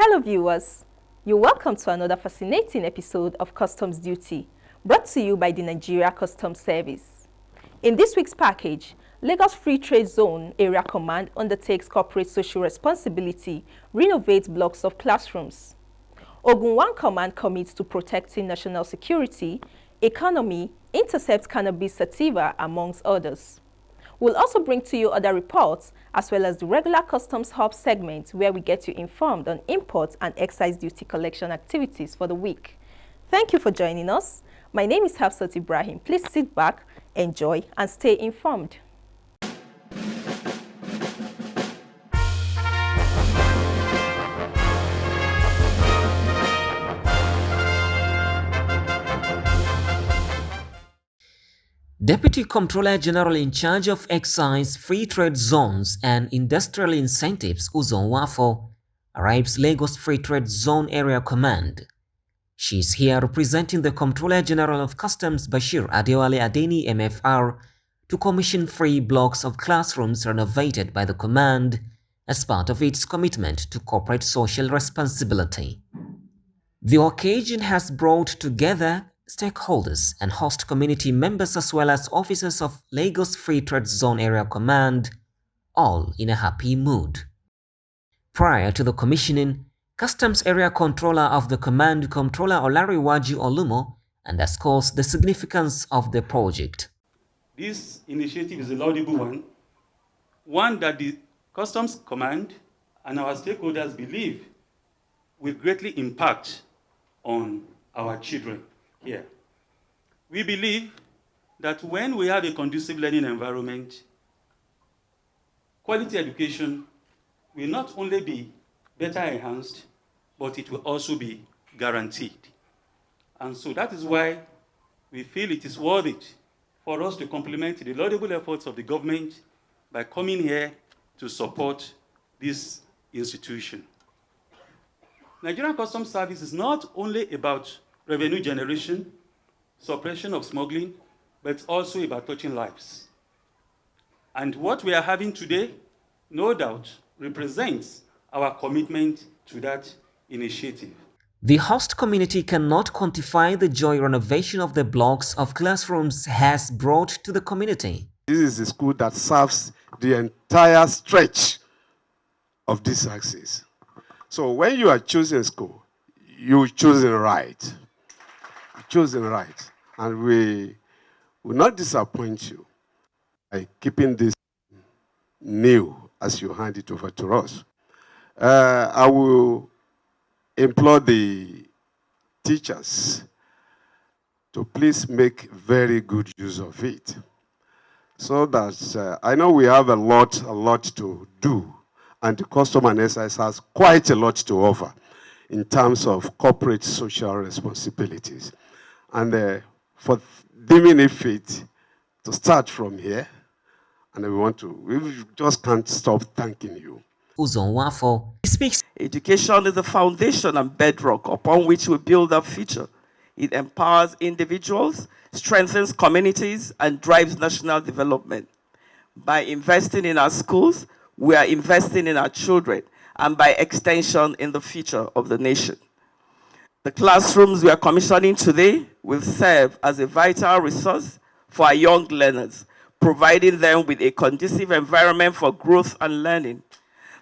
Hello viewers, you're welcome to another fascinating episode of Customs Duty, brought to you by the Nigeria Customs Service. In this week's package, Lagos Free Trade Zone Area Command undertakes corporate social responsibility, renovates blocks of classrooms. Ogun 1 Command commits to protecting national security, economy, intercept cannabis sativa, amongst others. We'll also bring to you other reports, as well as the regular Customs Hub segment, where we get you informed on import and excise duty collection activities for the week. Thank you for joining us. My name is Hafsat Ibrahim. Please sit back, enjoy, and stay informed. Deputy Comptroller General in charge of Excise, Free Trade Zones and Industrial Incentives, Uzon Wafo, arrives Lagos Free Trade Zone Area Command. She is here representing the Comptroller General of Customs, Bashir Adewale Adeni, MFR, to commission 3 blocks of classrooms renovated by the command as part of its commitment to corporate social responsibility. The occasion has brought together stakeholders and host community members as well as officers of Lagos Free Trade Zone Area Command, all in a happy mood. Prior to the commissioning, Customs Area Controller of the Command, Comptroller Olariwaju Olumo, underscores the significance of the project. This initiative is a laudable one that the Customs Command and our stakeholders believe will greatly impact on our children here. We believe that when we have a conducive learning environment, quality education will not only be better enhanced, but it will also be guaranteed. And so that is why we feel it is worth it for us to complement the laudable efforts of the government by coming here to support this institution. Nigerian Customs Service is not only about revenue generation, suppression of smuggling, but also about touching lives. And what we are having today, no doubt, represents our commitment to that initiative. The host community cannot quantify the joy renovation of the blocks of classrooms has brought to the community. This is a school that serves the entire stretch of this axis. So when you are choosing a school, you choosing right. Choosing right. And we will not disappoint you by keeping this new as you hand it over to us. I will implore the teachers to please make very good use of it, so that I know we have a lot to do, and the Custom and Excise has quite a lot to offer in terms of corporate social responsibilities. And for deeming it fit to start from here, and we just can't stop thanking you. Uzon Wafo speaks. Education is the foundation and bedrock upon which we build our future. It empowers individuals, strengthens communities, and drives national development. By investing in our schools, we are investing in our children, and by extension, in the future of the nation. The classrooms we are commissioning today will serve as a vital resource for our young learners, providing them with a conducive environment for growth and learning.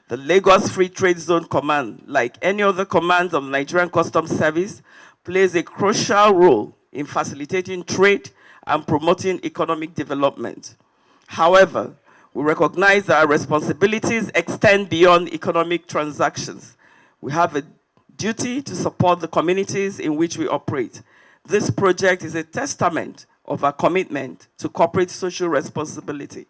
The Lagos Free Trade Zone Command, like any other commands of the Nigerian Customs Service, plays a crucial role in facilitating trade and promoting economic development. However, we recognize that our responsibilities extend beyond economic transactions. We have a duty to support the communities in which we operate. This project is a testament of our commitment to corporate social responsibility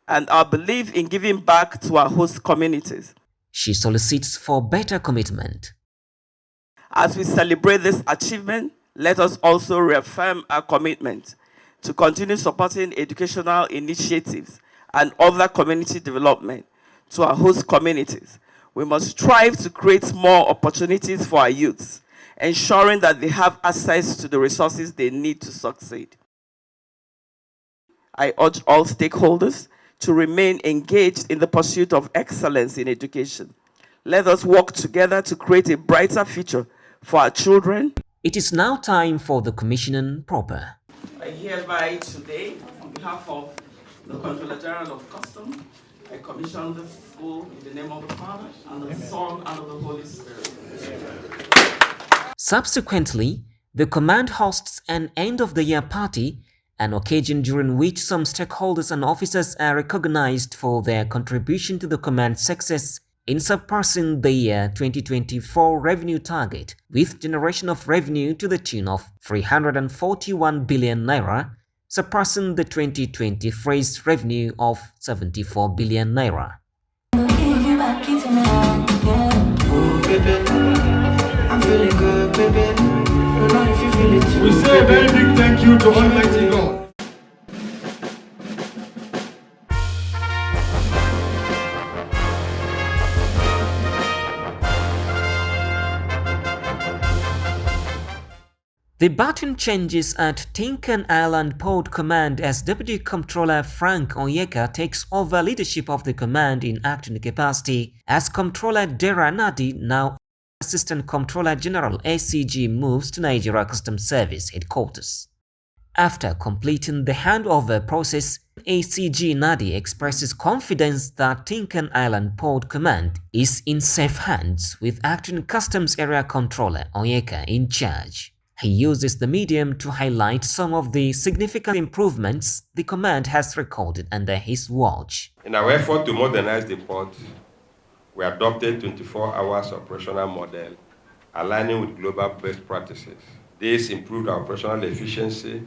and our belief in giving back to our host communities. She solicits for better commitment. As we celebrate this achievement, let us also reaffirm our commitment to continue supporting educational initiatives and other community development to our host communities. We must strive to create more opportunities for our youths, ensuring that they have access to the resources they need to succeed. I urge all stakeholders to remain engaged in the pursuit of excellence in education. Let us work together to create a brighter future for our children. It is now time for the commissioning proper. I hereby today, on behalf of the Controller General of Customs, I commission this school in the name of the Father, and the Son, and of the Holy Spirit. Subsequently, the command hosts an end-of-the-year party, an occasion during which some stakeholders and officers are recognized for their contribution to the command's success in surpassing the year 2024 revenue target, with generation of revenue to the tune of 341 billion naira, surpassing the 2023's revenue of 74 billion naira. I'm feeling good, baby. Don't know if you feel it too. We say a very big thank you to Almighty God. The baton changes at Tinkan Island Port Command as Deputy Comptroller Frank Onyeka takes over leadership of the command in acting capacity, as Comptroller Dera Nadi, now Assistant Comptroller General ACG, moves to Nigeria Customs Service headquarters. After completing the handover process, ACG Nadi expresses confidence that Tinkan Island Port Command is in safe hands with acting Customs Area Controller Onyeka in charge. He uses the medium to highlight some of the significant improvements the command has recorded under his watch. In our effort to modernize the port, we adopted 24 hours operational model, aligning with global best practices. This improved our operational efficiency,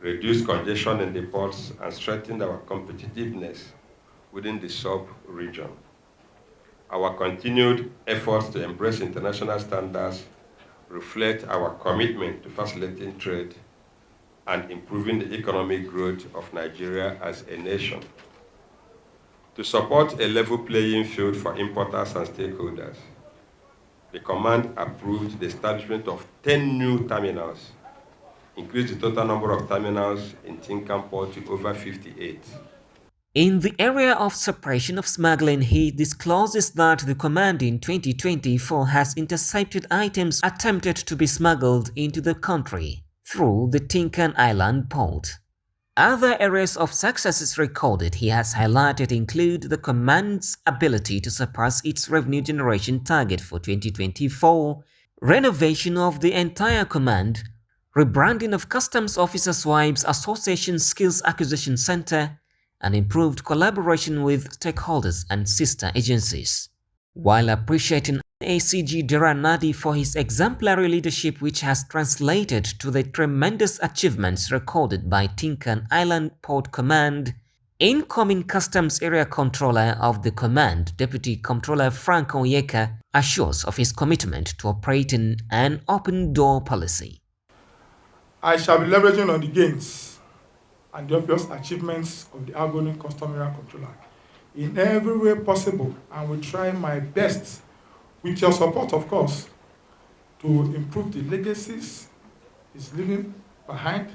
reduced congestion in the ports, and strengthened our competitiveness within the sub-region. Our continued efforts to embrace international standards reflect our commitment to facilitating trade and improving the economic growth of Nigeria as a nation. To support a level playing field for importers and stakeholders, the command approved the establishment of 10 new terminals, increased the total number of terminals in Tinkan Port to over 58. In the area of suppression of smuggling, he discloses that the command in 2024 has intercepted items attempted to be smuggled into the country through the Tinkan Island port. Other areas of successes recorded he has highlighted include the command's ability to surpass its revenue generation target for 2024, renovation of the entire command, rebranding of Customs Officers' Wives Association Skills Acquisition Center, and improved collaboration with stakeholders and sister agencies. While appreciating ACG Dera Nadi for his exemplary leadership, which has translated to the tremendous achievements recorded by Tinkan Island Port Command, incoming Customs Area Controller of the Command, Deputy Comptroller Frank Onyeka, assures of his commitment to operating an open-door policy. I shall be leveraging on the gains and the obvious achievements of the outgoing Customs Area Controller in every way possible, and will try my best, with your support of course, to improve the legacies he's leaving behind.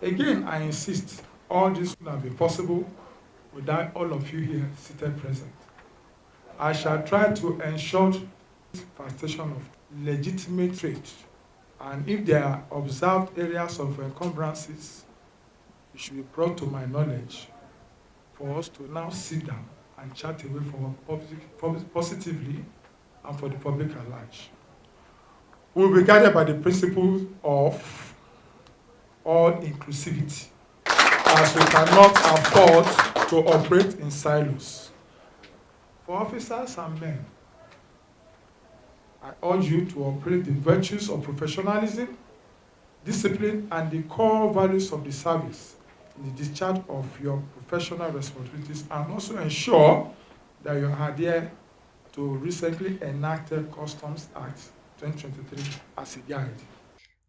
Again, I insist, all this would have been possible without all of you here seated present. I shall try to ensure facilitation of legitimate trade, and if there are observed areas of encumbrances, it should be brought to my knowledge for us to now sit down and chat away from positively and for the public at large. We will be guided by the principle of all inclusivity, as we cannot afford to operate in silos. For officers and men, I urge you to operate the virtues of professionalism, discipline, and the core values of the service in the discharge of your professional responsibilities, and also ensure that you adhere to recently enacted Customs Act 2023 as a guide.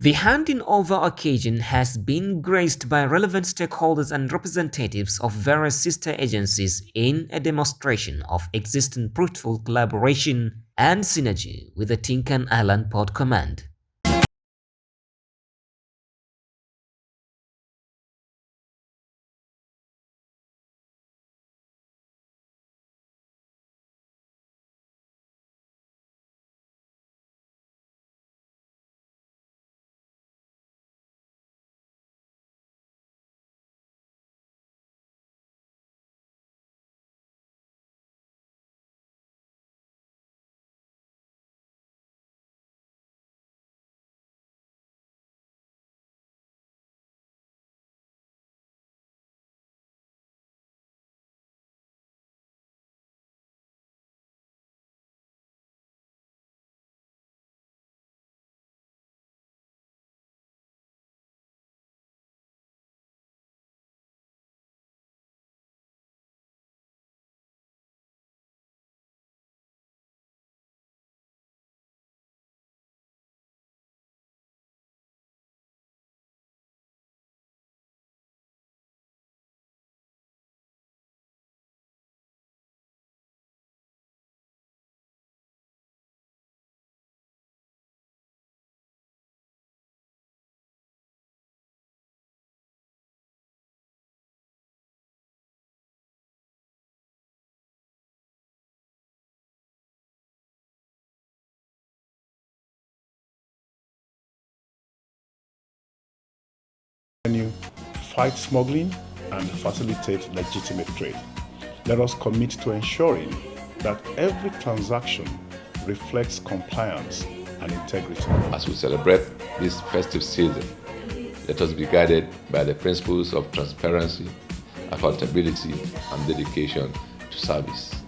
The handing over occasion has been graced by relevant stakeholders and representatives of various sister agencies in a demonstration of existing fruitful collaboration and synergy with the Tinkan Island Port Command. revenue, fight smuggling, and facilitate legitimate trade. Let us commit to ensuring that every transaction reflects compliance and integrity. As we celebrate this festive season, let us be guided by the principles of transparency, accountability, and dedication to service.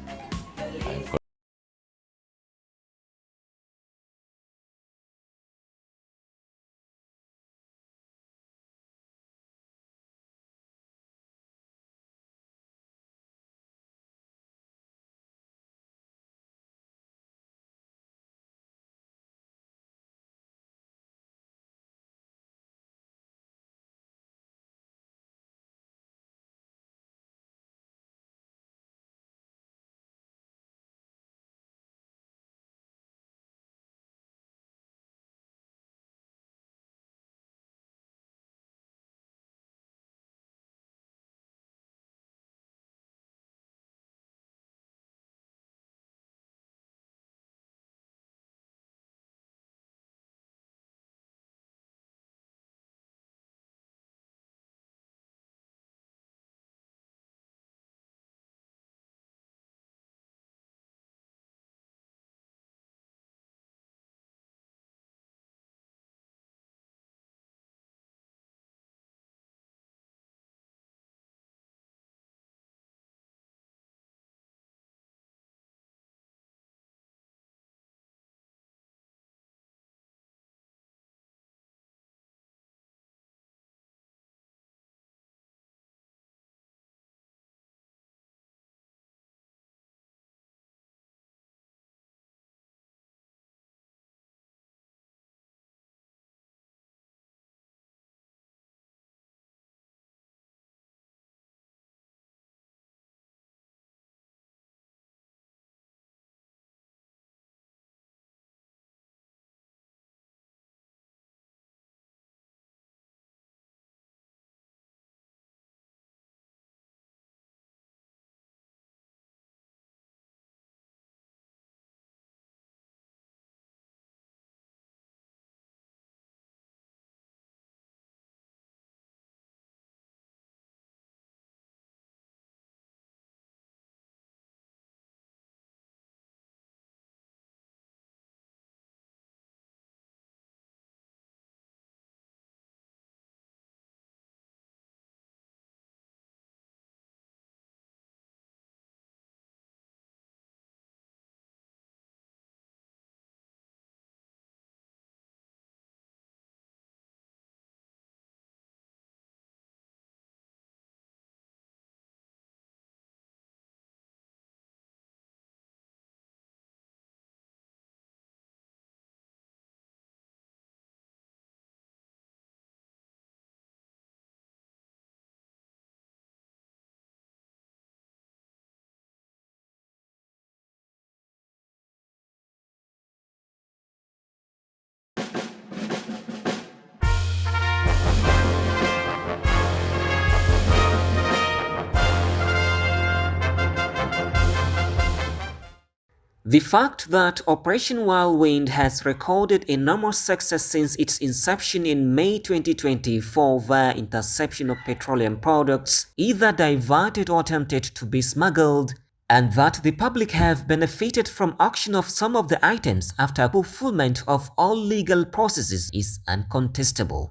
The fact that Operation Whirlwind has recorded enormous success since its inception in May 2024 via interception of petroleum products, either diverted or attempted to be smuggled, and that the public have benefited from auction of some of the items after fulfillment of all legal processes is uncontestable.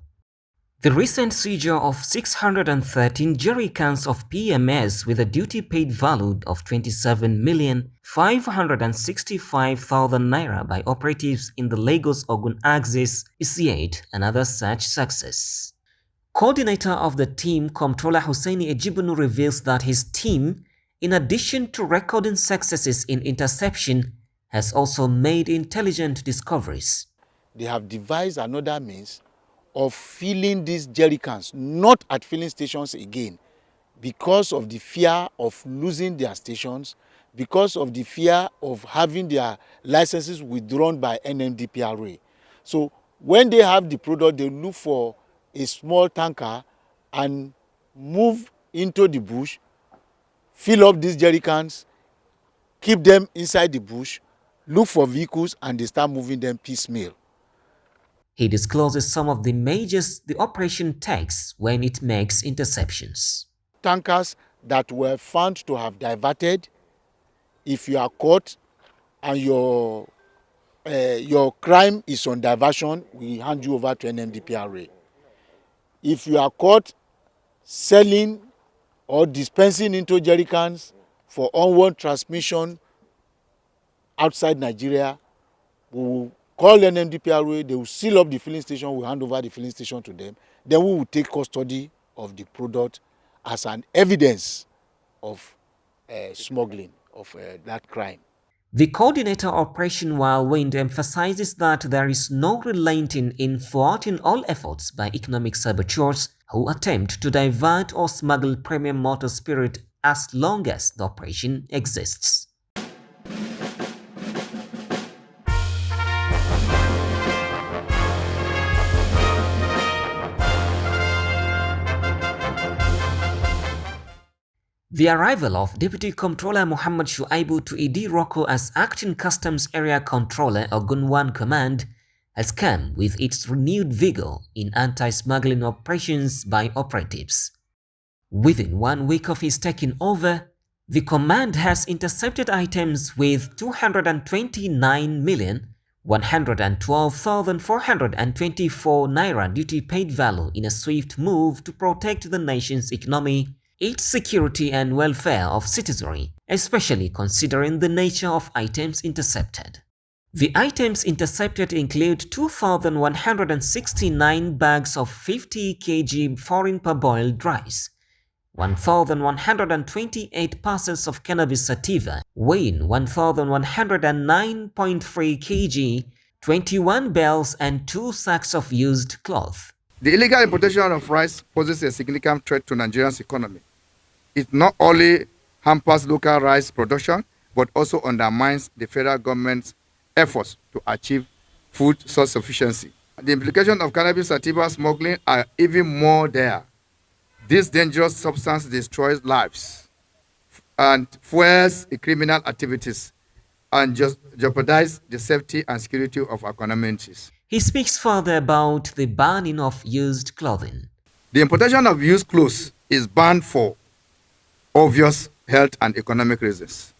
The recent seizure of 613 jerry cans of PMS with a duty paid value of 27,565,000 naira by operatives in the Lagos-Ogun axis is yet another such success. Coordinator of the team, Comptroller Hussaini Ejibunu, reveals that his team, in addition to recording successes in interception, has also made intelligent discoveries. They have devised another means of filling these jerry cans, not at filling stations again, because of the fear of losing their stations, because of the fear of having their licenses withdrawn by NMDPRA. So when they have the product, they look for a small tanker and move into the bush, fill up these jerry cans, keep them inside the bush, look for vehicles, and they start moving them piecemeal. He discloses some of the measures the operation takes when it makes interceptions. Tankers that were found to have diverted, if you are caught and your crime is on diversion, we hand you over to NMDPRA. If you are caught selling or dispensing into jerry cans for onward transmission outside Nigeria, we will call NMDPRA, they will seal up the filling station, we will hand over the filling station to them. Then we will take custody of the product as an evidence of smuggling, of that crime. The coordinator Operation Whirlwind emphasizes that there is no relenting in thwarting all efforts by economic saboteurs who attempt to divert or smuggle premium motor spirit as long as the operation exists. The arrival of Deputy Comptroller Muhammad Shuaibu to Idi Rocco as Acting Customs Area Controller Ogun 1 Command has come with its renewed vigor in anti-smuggling operations by operatives. Within 1 week of his taking over, the command has intercepted items with 229,112,424 naira duty paid value in a swift move to protect the nation's economy, its security and welfare of citizenry, especially considering the nature of items intercepted. The items intercepted include 2,169 bags of 50 kg foreign parboiled rice, 1,128 parcels of cannabis sativa weighing 1,109.3 kg, 21 bells and 2 sacks of used cloth. The illegal importation of rice poses a significant threat to Nigeria's economy. It not only hampers local rice production, but also undermines the federal government's efforts to achieve food self-sufficiency. The implications of cannabis sativa smuggling are even more dire. This dangerous substance destroys lives and fuels criminal activities and jeopardizes the safety and security of our communities. He speaks further about the banning of used clothing. The importation of used clothes is banned for obvious health and economic reasons.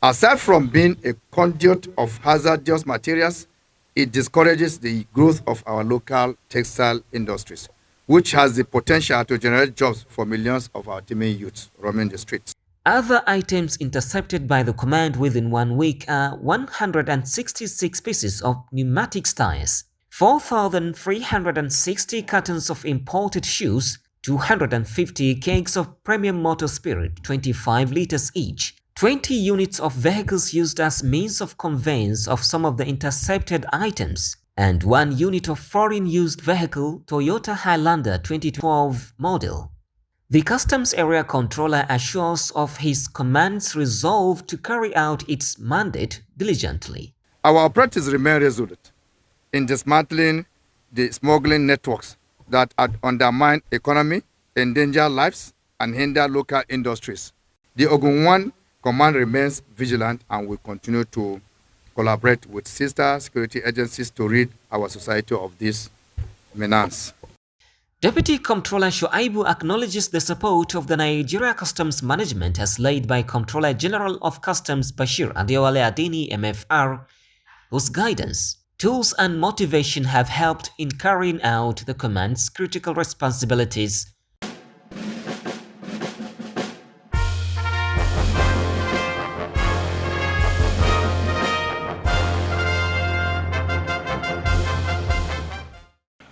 Aside from being a conduit of hazardous materials, it discourages the growth of our local textile industries, which has the potential to generate jobs for millions of our teeming youths roaming the streets. Other items intercepted by the command within 1 week are 166 pieces of pneumatic tires, 4,360 cartons of imported shoes, 250 kegs of premium motor spirit, 25 liters each, 20 units of vehicles used as means of conveyance of some of the intercepted items, and 1 unit of foreign used vehicle Toyota Highlander 2012 model. The Customs Area Controller assures of his command's resolve to carry out its mandate diligently. Our operatives remain resolute in dismantling the smuggling networks that undermine economy, endanger lives, and hinder local industries. The Ogun 1 Command remains vigilant and will continue to collaborate with sister security agencies to rid our society of this menace. Deputy Comptroller Shuaibu acknowledges the support of the Nigeria Customs Management as led by Comptroller General of Customs Bashir Adewale Adeni MFR, whose guidance, tools and motivation have helped in carrying out the command's critical responsibilities.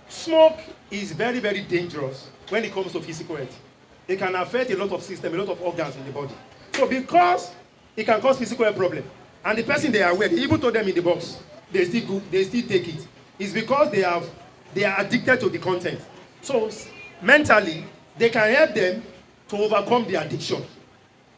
Smoke is very, very dangerous when it comes to physical health. It can affect a lot of systems, a lot of organs in the body. So because it can cause physical health problem, and the person they are aware, they even told them in the box, they still take it. It's because they are addicted to the content. So mentally, they can help them to overcome the addiction.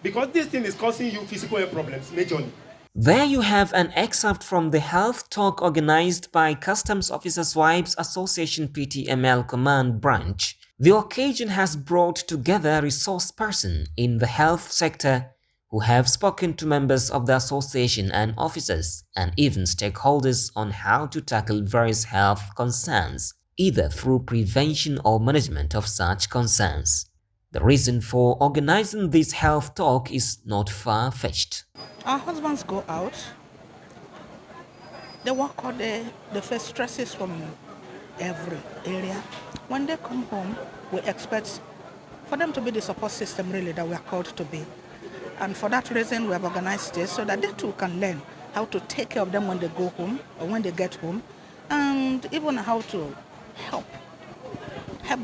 Because this thing is causing you physical health problems, majorly. There you have an excerpt from the health talk organized by Customs Officers Wives Association PTML Command Branch. The occasion has brought together a resource person in the health sector who have spoken to members of the association and officers and even stakeholders on how to tackle various health concerns, either through prevention or management of such concerns. The reason for organizing this health talk is not far-fetched. Our husbands go out, they work all day, they face stresses from every area. When they come home, we expect for them to be the support system really that we are called to be. And for that reason, we have organized this so that they too can learn how to take care of them when they go home or when they get home, and even how to help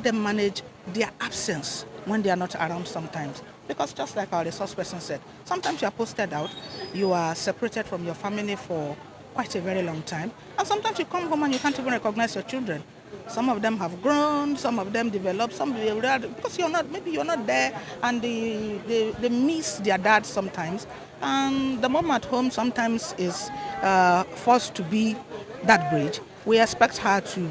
them manage their absence when they are not around sometimes. Because just like our resource person said, sometimes you are posted out, you are separated from your family for quite a very long time, and sometimes you come home and you can't even recognize your children. Some of them have grown, some of them developed, some because maybe you're not there, and they miss their dad sometimes. And the mom at home sometimes is forced to be that bridge. We expect her to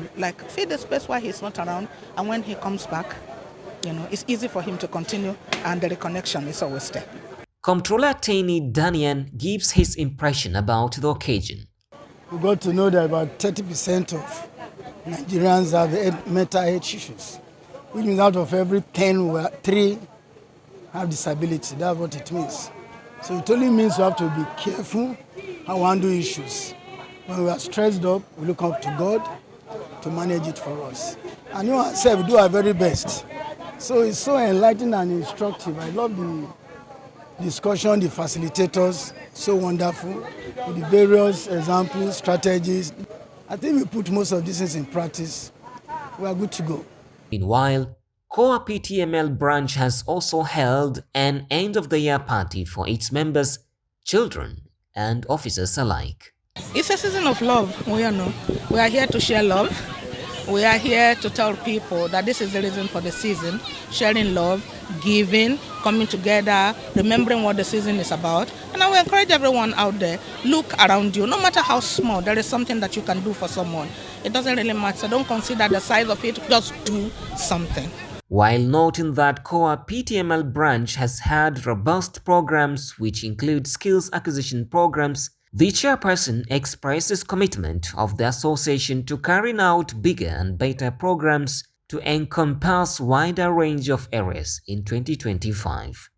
feed the space while he's not around, and when he comes back, it's easy for him to continue, and the reconnection is always there. Comptroller Taini Danian gives his impression about the occasion. We got to know that about 30% of Nigerians have mental health issues, which means out of every 10, 3 have disability. That's what it means. So it only means we have to be careful how we handle issues. When we are stressed up, we look up to God to manage it for us. And you ourselves do our very best. So it's so enlightening and instructive. I love the discussion, the facilitators, so wonderful, with the various examples, strategies. I think we put most of these things in practice. We are good to go. Meanwhile, COA PTML branch has also held an end-of-the-year party for its members, children and officers alike. It's a season of love, we are here to share love. We are here to tell people that this is the reason for the season, sharing love, giving, coming together, remembering what the season is about. And I will encourage everyone out there, look around you. No matter how small, there is something that you can do for someone. It doesn't really matter. Don't consider the size of it, just do something. While noting that COA PTML branch has had robust programs which include skills acquisition programs, the chairperson expresses commitment of the association to carrying out bigger and better programs to encompass wider range of areas in 2025.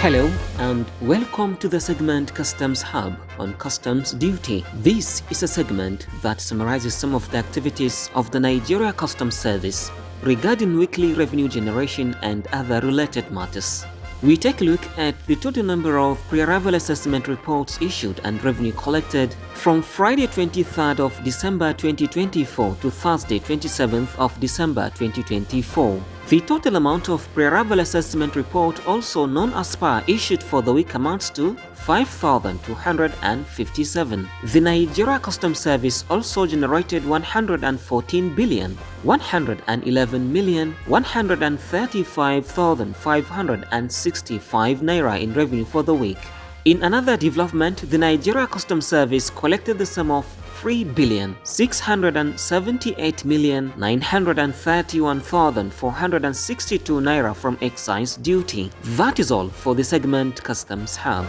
Hello and welcome to the segment Customs Hub on Customs Duty. This is a segment that summarizes some of the activities of the Nigeria Customs Service regarding weekly revenue generation and other related matters. We take a look at the total number of pre-arrival assessment reports issued and revenue collected from Friday 23rd of December 2024 to Thursday 27th of December 2024. The total amount of pre-arrival assessment report, also known as PAR, issued for the week amounts to 5,257. The Nigeria Customs Service also generated 114,111,135,565 naira in revenue for the week. In another development, the Nigeria Customs Service collected the sum of 3,678,931,462 naira from excise duty. That is all for the segment Customs Hub.